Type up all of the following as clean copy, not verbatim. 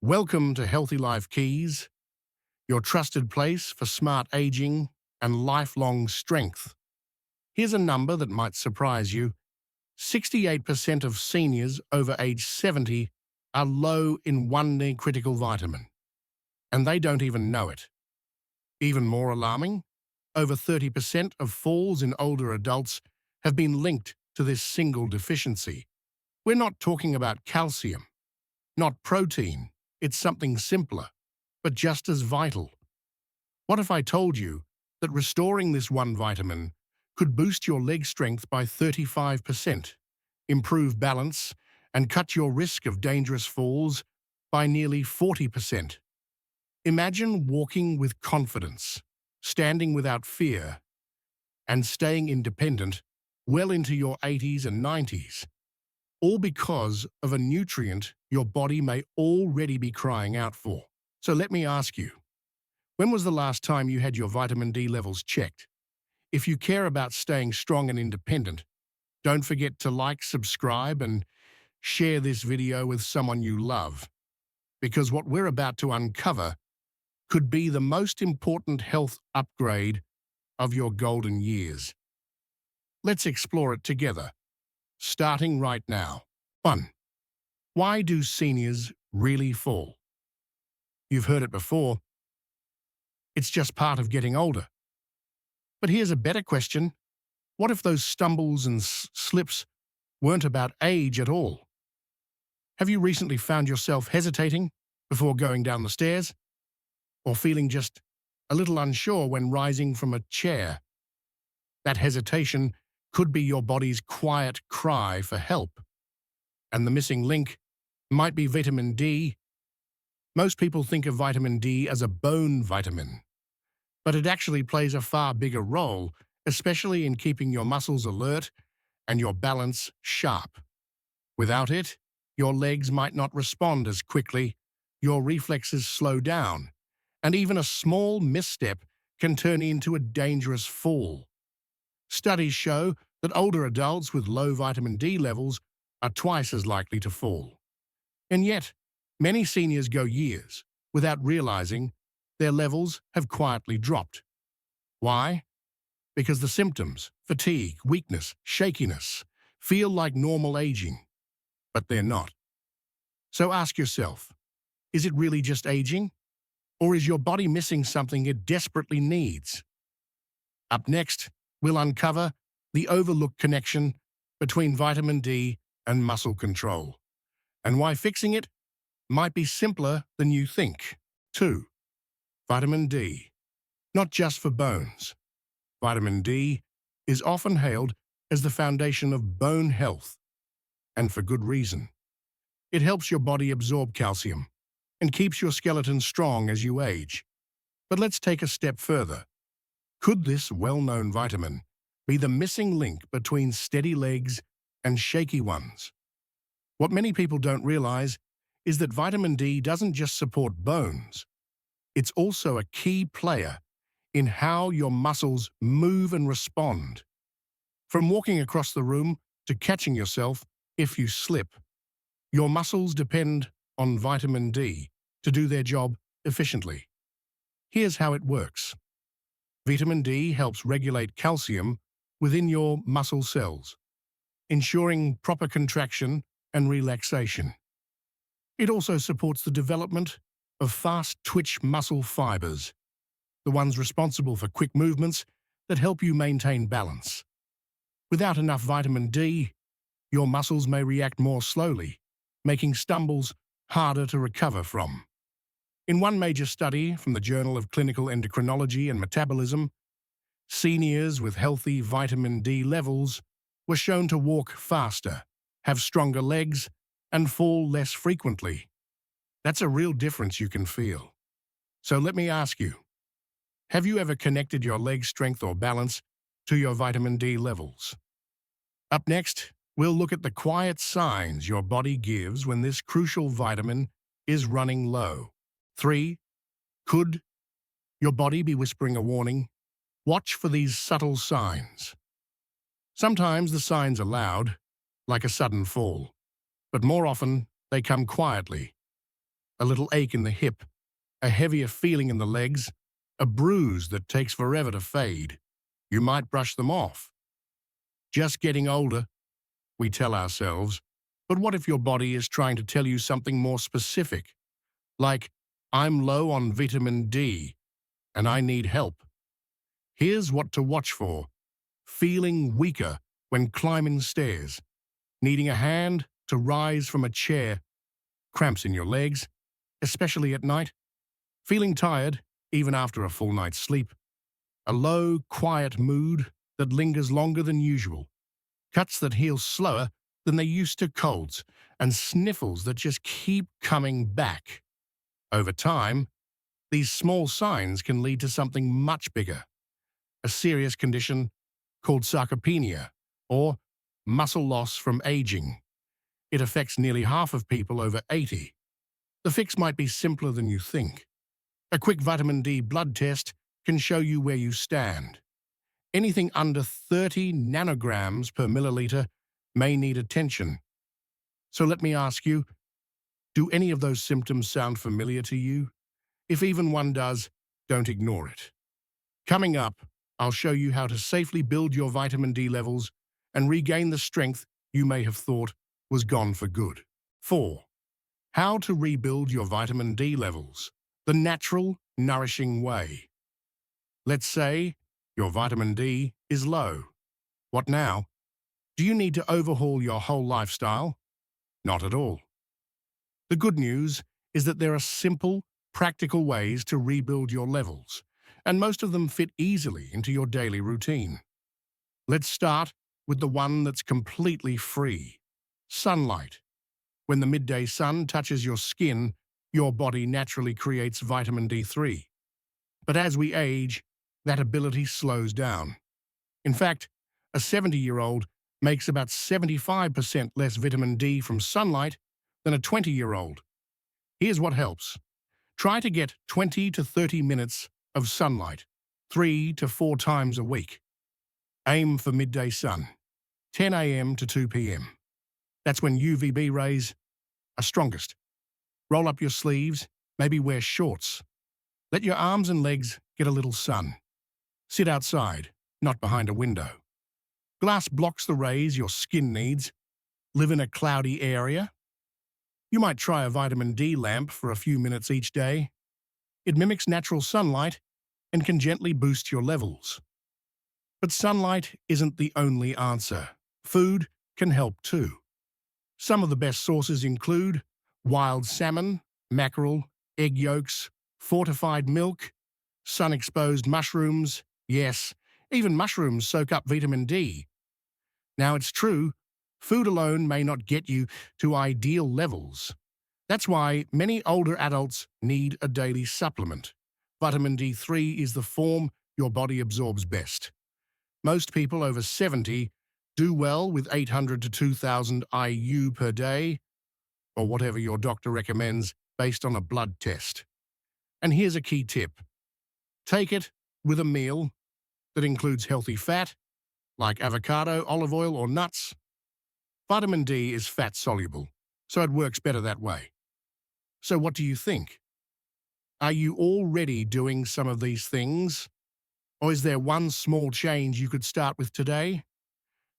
Welcome to Healthy Life Keys, your trusted place for smart aging and lifelong strength. Here's a number that might surprise you. 68% of seniors over age 70 are low in one critical vitamin, and they don't even know it. Even more alarming, over 30% of falls in older adults have been linked to this single deficiency. We're not talking about calcium, not protein. It's something simpler, but just as vital. What if I told you that restoring this one vitamin could boost your leg strength by 35%, improve balance, and cut your risk of dangerous falls by nearly 40%? Imagine walking with confidence, standing without fear, and staying independent well into your 80s and 90s, all because of a nutrient your body may already be crying out for. So let me ask you, when was the last time you had your vitamin D levels checked? If you care about staying strong and independent, don't forget to like, subscribe, and share this video with someone you love, because what we're about to uncover could be the most important health upgrade of your golden years. Let's explore it together, starting right now. 1. Why do seniors really fall? You've heard it before. It's just part of getting older. But here's a better question. What if those stumbles and slips weren't about age at all? Have you recently found yourself hesitating before going down the stairs? Or feeling just a little unsure when rising from a chair? That hesitation could be your body's quiet cry for help. And the missing link might be vitamin D. Most people think of vitamin D as a bone vitamin, but it actually plays a far bigger role, especially in keeping your muscles alert and your balance sharp. Without it, your legs might not respond as quickly, your reflexes slow down, and even a small misstep can turn into a dangerous fall. Studies show that older adults with low vitamin D levels are twice as likely to fall. And yet, many seniors go years without realizing their levels have quietly dropped. Why? Because the symptoms, fatigue, weakness, shakiness, feel like normal aging, but they're not. So ask yourself, is it really just aging? Or is your body missing something it desperately needs? Up next, we'll uncover the overlooked connection between vitamin D and muscle control, and why fixing it might be simpler than you think. 2. Vitamin D. Not just for bones. Vitamin D is often hailed as the foundation of bone health, and for good reason. It helps your body absorb calcium and keeps your skeleton strong as you age. But let's take a step further. Could this well-known vitamin be the missing link between steady legs and shaky ones? What many people don't realize is that vitamin D doesn't just support bones. It's also a key player in how your muscles move and respond. From walking across the room to catching yourself if you slip, your muscles depend on vitamin D to do their job efficiently. Here's how it works. Vitamin D helps regulate calcium within your muscle cells, ensuring proper contraction and relaxation. It also supports the development of fast-twitch muscle fibers, the ones responsible for quick movements that help you maintain balance. Without enough vitamin D, your muscles may react more slowly, making stumbles harder to recover from. In one major study from the Journal of Clinical Endocrinology and Metabolism, seniors with healthy vitamin D levels were shown to walk faster, have stronger legs, and fall less frequently. That's a real difference you can feel. So let me ask you, have you ever connected your leg strength or balance to your vitamin D levels? Up next, we'll look at the quiet signs your body gives when this crucial vitamin is running low. 3. Could your body be whispering a warning? Watch for these subtle signs. Sometimes the signs are loud, like a sudden fall, but more often they come quietly. A little ache in the hip, a heavier feeling in the legs, a bruise that takes forever to fade. You might brush them off. Just getting older, we tell ourselves. But what if your body is trying to tell you something more specific? Like, I'm low on vitamin D and I need help. Here's what to watch for. Feeling weaker when climbing stairs. Needing a hand to rise from a chair. Cramps in your legs, especially at night. Feeling tired, even after a full night's sleep. A low, quiet mood that lingers longer than usual. Cuts that heal slower than they used to, colds, and sniffles that just keep coming back. Over time, these small signs can lead to something much bigger. A serious condition called sarcopenia, or muscle loss from aging. It affects nearly half of people over 80. The fix might be simpler than you think. A quick vitamin D blood test can show you where you stand. Anything under 30 nanograms per milliliter may need attention. So let me ask you, do any of those symptoms sound familiar to you? If even one does, don't ignore it. Coming up, I'll show you how to safely build your vitamin D levels and regain the strength you may have thought was gone for good. 4. How to rebuild your vitamin D levels, the natural, nourishing way. Let's say your vitamin D is low. What now? Do you need to overhaul your whole lifestyle? Not at all. The good news is that there are simple, practical ways to rebuild your levels, and most of them fit easily into your daily routine. Let's start with the one that's completely free. Sunlight. When the midday sun touches your skin, your body naturally creates vitamin D3. But as we age, that ability slows down. In fact, a 70-year-old makes about 75% less vitamin D from sunlight than a 20-year-old. Here's what helps. Try to get 20 to 30 minutes of sunlight, 3 to 4 times a week. Aim for midday sun, 10 a.m. to 2 p.m. That's when UVB rays are strongest. Roll up your sleeves, maybe wear shorts. Let your arms and legs get a little sun. Sit outside, not behind a window. Glass blocks the rays your skin needs. Live in a cloudy area. You might try a vitamin D lamp for a few minutes each day. It mimics natural sunlight and can gently boost your levels. But sunlight isn't the only answer. Food can help too. Some of the best sources include wild salmon, mackerel, egg yolks, fortified milk, sun-exposed mushrooms. Yes, even mushrooms soak up vitamin D. Now it's true, food alone may not get you to ideal levels. That's why many older adults need a daily supplement. Vitamin D3 is the form your body absorbs best. Most people over 70 do well with 800 to 2,000 IU per day, or whatever your doctor recommends based on a blood test. And here's a key tip. Take it with a meal that includes healthy fat, like avocado, olive oil, or nuts. Vitamin D is fat-soluble, so it works better that way. So what do you think? Are you already doing some of these things? Or is there one small change you could start with today?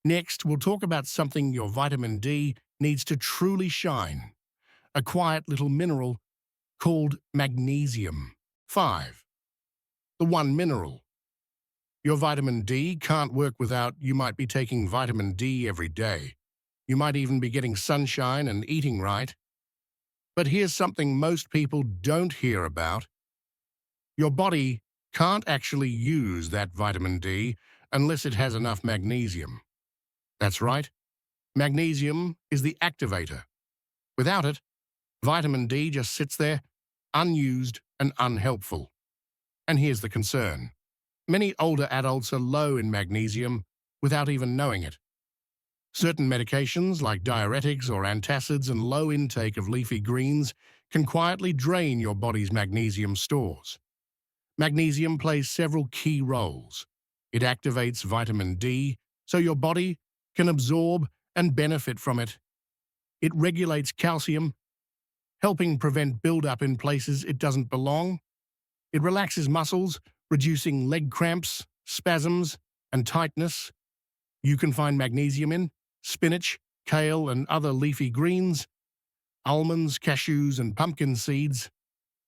Next, we'll talk about something your vitamin D needs to truly shine. A quiet little mineral called magnesium. 5. The one mineral. Your vitamin D can't work without you might be taking vitamin D every day. You might even be getting sunshine and eating right. But here's something most people don't hear about. Your body can't actually use that vitamin D unless it has enough magnesium. That's right. Magnesium is the activator. Without it, vitamin D just sits there, unused and unhelpful. And here's the concern. Many older adults are low in magnesium without even knowing it. Certain medications like diuretics or antacids and low intake of leafy greens can quietly drain your body's magnesium stores. Magnesium plays several key roles. It activates vitamin D so your body can absorb and benefit from it. It regulates calcium, helping prevent buildup in places it doesn't belong. It relaxes muscles, reducing leg cramps, spasms, and tightness. You can find magnesium in spinach, kale, and other leafy greens, almonds, cashews, and pumpkin seeds,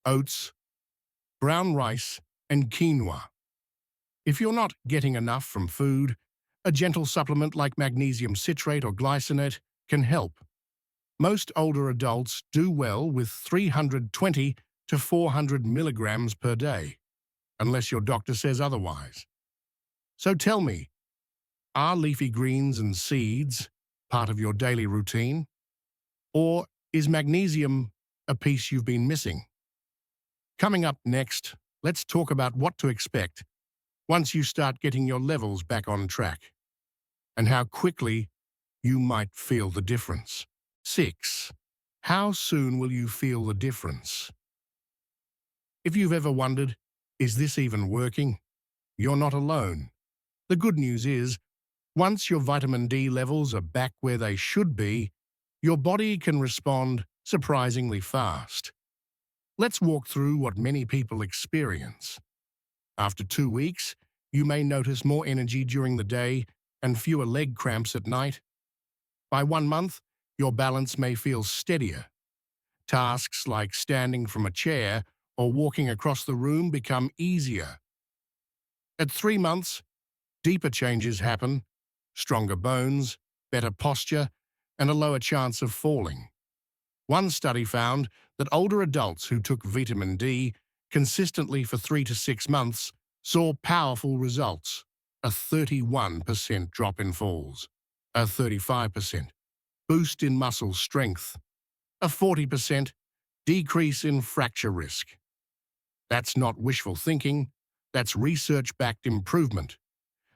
oats, brown rice, and quinoa. If you're not getting enough from food, a gentle supplement like magnesium citrate or glycinate can help. Most older adults do well with 320 to 400 milligrams per day, unless your doctor says otherwise. So tell me, are leafy greens and seeds part of your daily routine? Or is magnesium a piece you've been missing? Coming up next, let's talk about what to expect once you start getting your levels back on track, and how quickly you might feel the difference. 6. How soon will you feel the difference? If you've ever wondered, is this even working? You're not alone. The good news is, once your vitamin D levels are back where they should be, your body can respond surprisingly fast. Let's walk through what many people experience. After 2 weeks, you may notice more energy during the day and fewer leg cramps at night. By 1 month, your balance may feel steadier. Tasks like standing from a chair or walking across the room become easier. At 3 months, deeper changes happen: stronger bones, better posture, and a lower chance of falling. One study found that older adults who took vitamin D consistently for 3 to 6 months saw powerful results: a 31% drop in falls, a 35% boost in muscle strength, a 40% decrease in fracture risk. That's not wishful thinking, that's research-backed improvement.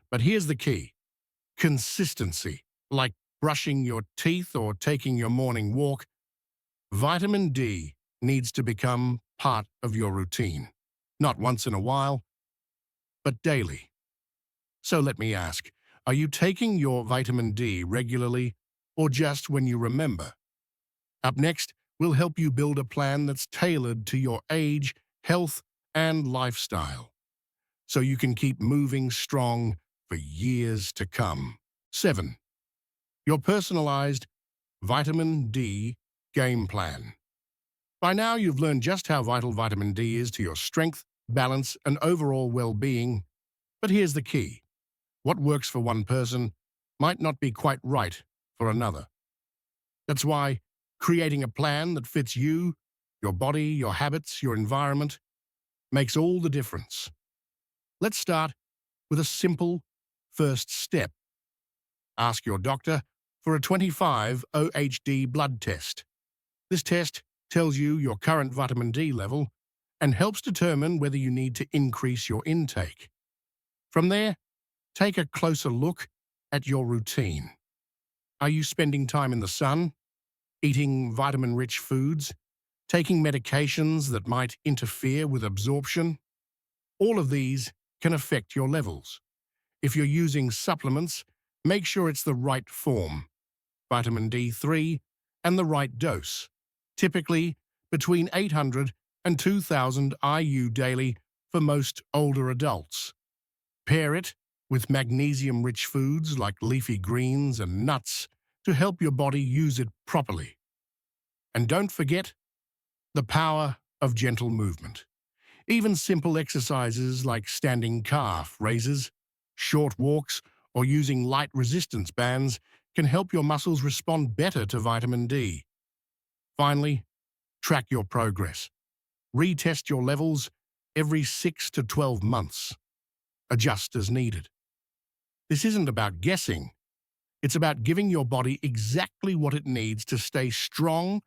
But here's the key: consistency. Like brushing your teeth or taking your morning walk, vitamin D needs to become part of your routine. Not once in a while, but daily. So let me ask, are you taking your vitamin D regularly or just when you remember? Up next, we'll help you build a plan that's tailored to your age, health, and lifestyle, so you can keep moving strong for years to come. 7. Your personalized vitamin D game plan. By now, you've learned just how vital vitamin D is to your strength, balance, and overall well-being. But here's the key: what works for one person might not be quite right for another. That's why creating a plan that fits you, your body, your habits, your environment, makes all the difference. Let's start with a simple first step. Ask your doctor for a 25-OHD blood test. This test tells you your current vitamin D level and helps determine whether you need to increase your intake. From there, take a closer look at your routine. Are you spending time in the sun, eating vitamin-rich foods, taking medications that might interfere with absorption? All of these can affect your levels. If you're using supplements, make sure it's the right form, vitamin D3, and the right dose, typically between 800 and 2,000 IU daily for most older adults. Pair it with magnesium-rich foods like leafy greens and nuts to help your body use it properly. And don't forget the power of gentle movement. Even simple exercises like standing calf raises, short walks, or using light resistance bands can help your muscles respond better to vitamin D. Finally, track your progress. Retest your levels every 6 to 12 months. Adjust as needed. This isn't about guessing. It's about giving your body exactly what it needs to stay strong,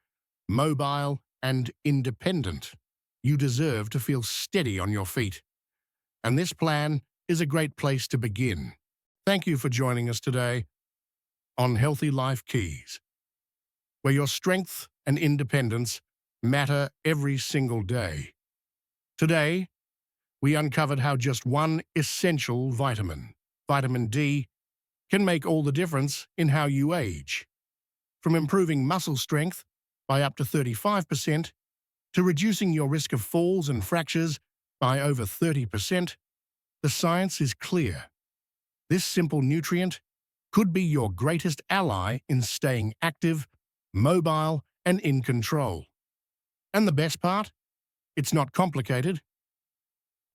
mobile, and independent. You deserve to feel steady on your feet. And this plan is a great place to begin. Thank you for joining us today on Healthy Life Keys, where your strength and independence matter every single day. Today, we uncovered how just one essential vitamin, vitamin D, can make all the difference in how you age. From improving muscle strength by up to 35%, to reducing your risk of falls and fractures by over 30%, the science is clear. This simple nutrient could be your greatest ally in staying active, mobile, and in control. And the best part? It's not complicated.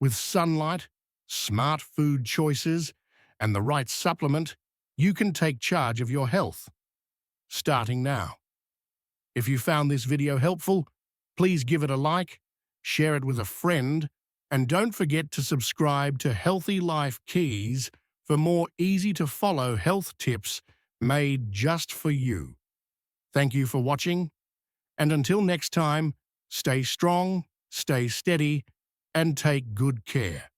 With sunlight, smart food choices, and the right supplement, you can take charge of your health. Starting now. If you found this video helpful, please give it a like, share it with a friend, and don't forget to subscribe to Healthy Life Keys for more easy-to-follow health tips made just for you. Thank you for watching, and until next time, stay strong, stay steady, and take good care.